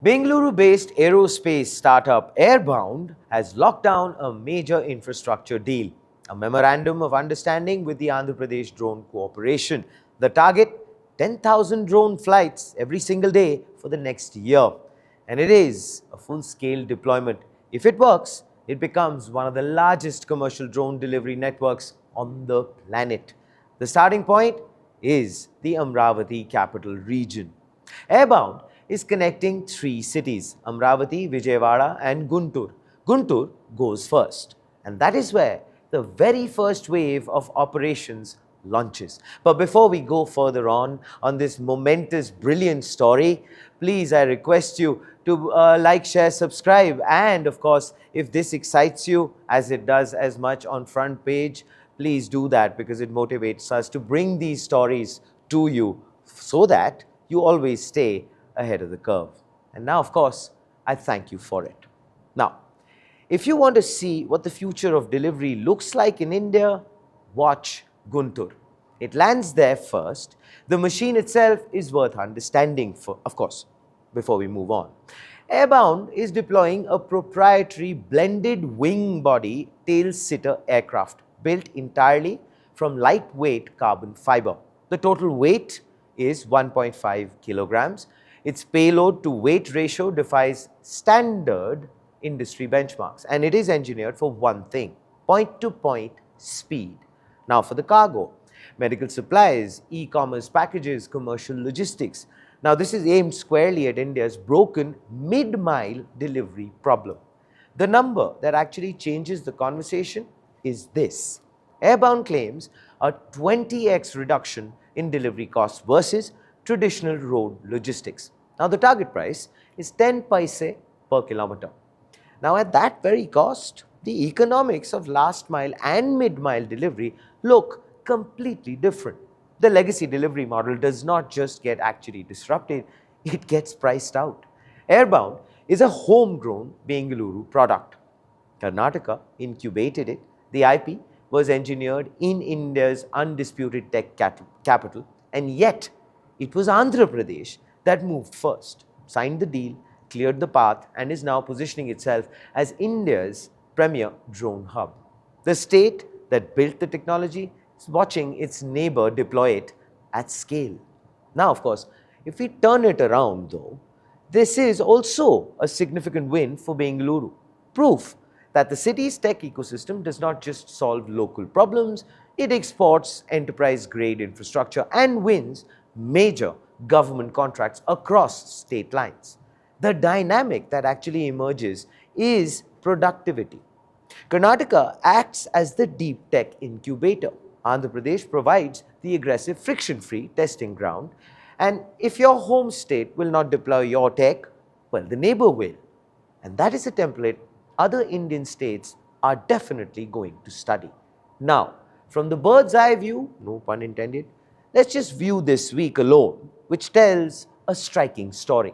Bengaluru-based aerospace startup Airbound has locked down a major infrastructure deal, a memorandum of understanding with the Andhra Pradesh Drone Corporation. The target, 10,000 drone flights every single day for the next year. And it is a full-scale deployment. If it works, it becomes one of the largest commercial drone delivery networks on the planet. The starting point is the Amravati Capital Region. Airbound is connecting three cities, Amravati, Vijayawada and Guntur. Guntur goes first, and that is where the very first wave of operations launches. But before we go further on this momentous, brilliant story, please, I request you to like, share, subscribe, and of course, if this excites you as it does as much on front page, please do that because it motivates us to bring these stories to you so that you always stay ahead of the curve. And now, of course, I thank you for it. Now, if you want to see what the future of delivery looks like in India, watch Guntur. It lands there first. The machine itself is worth understanding, of course, before we move on. Airbound is deploying a proprietary blended wing body tail-sitter aircraft built entirely from lightweight carbon fiber. The total weight is 1.5 kilograms. Its payload to weight ratio defies standard industry benchmarks, and it is engineered for one thing, point-to-point speed. Now for the cargo, medical supplies, e-commerce packages, commercial logistics. Now this is aimed squarely at India's broken mid-mile delivery problem. The number that actually changes the conversation is this. Airbound claims a 20x reduction in delivery costs versus traditional road logistics. Now the target price is 10 paise per kilometer. Now at that very cost, the economics of last mile and mid-mile delivery look completely different. The legacy delivery model does not just get actually disrupted, it gets priced out. Airbound is a homegrown Bengaluru product. Karnataka incubated it. The IP was engineered in India's undisputed tech capital, and yet it was Andhra Pradesh that moved first, signed the deal, cleared the path, and is now positioning itself as India's premier drone hub. The state that built the technology is watching its neighbor deploy it at scale. Now, of course, if we turn it around though, this is also a significant win for Bengaluru. Proof that the city's tech ecosystem does not just solve local problems, it exports enterprise-grade infrastructure and wins major government contracts across state lines. The dynamic that actually emerges is productivity. Karnataka acts as the deep tech incubator. Andhra Pradesh provides the aggressive friction-free testing ground. And if your home state will not deploy your tech, well, the neighbor will. And that is a template other Indian states are definitely going to study. Now, from the bird's eye view, no pun intended, let's just view this week alone, which tells a striking story.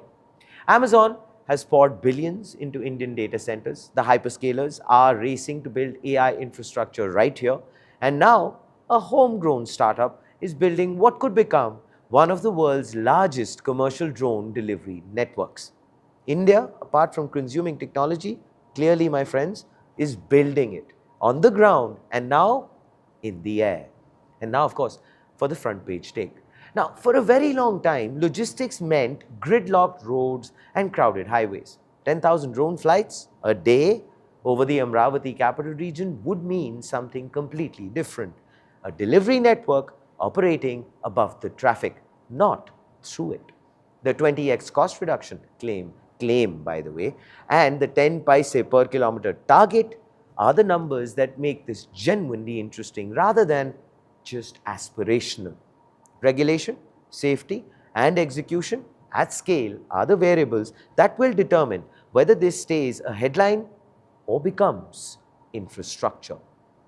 Amazon has poured billions into Indian data centers. The hyperscalers are racing to build AI infrastructure right here. And now, a homegrown startup is building what could become one of the world's largest commercial drone delivery networks. India, apart from consuming technology, clearly, my friends, is building it on the ground and now in the air. And now, of course, for the front page take. Now, for a very long time, logistics meant gridlocked roads and crowded highways. 10,000 drone flights a day over the Amravati Capital Region would mean something completely different. A delivery network operating above the traffic, not through it. The 20x cost reduction claim by the way, and the 10 paise per kilometer target are the numbers that make this genuinely interesting rather than just aspirational. Regulation, safety, and execution at scale are the variables that will determine whether this stays a headline or becomes infrastructure.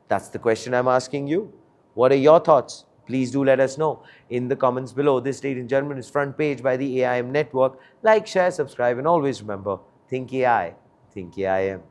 That's the question I'm asking you. What are your thoughts? Please do let us know in the comments below. This, ladies and gentlemen, is Front Page by the AIM Network. Like, share, subscribe, and always remember, think AI, think AIM.